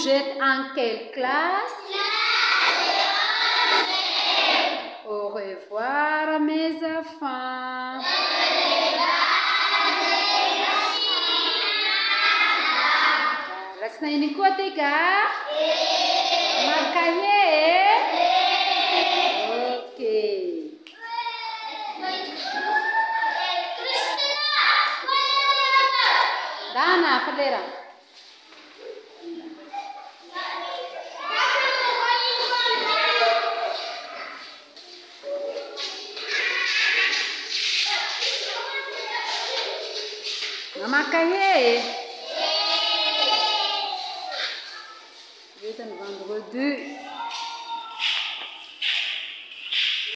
Vous êtes en quelle classe? Au revoir mes enfants. Ratsina ini koa tika? Makanya oke. Dana, Fadera. Makanya je suis un vendredi.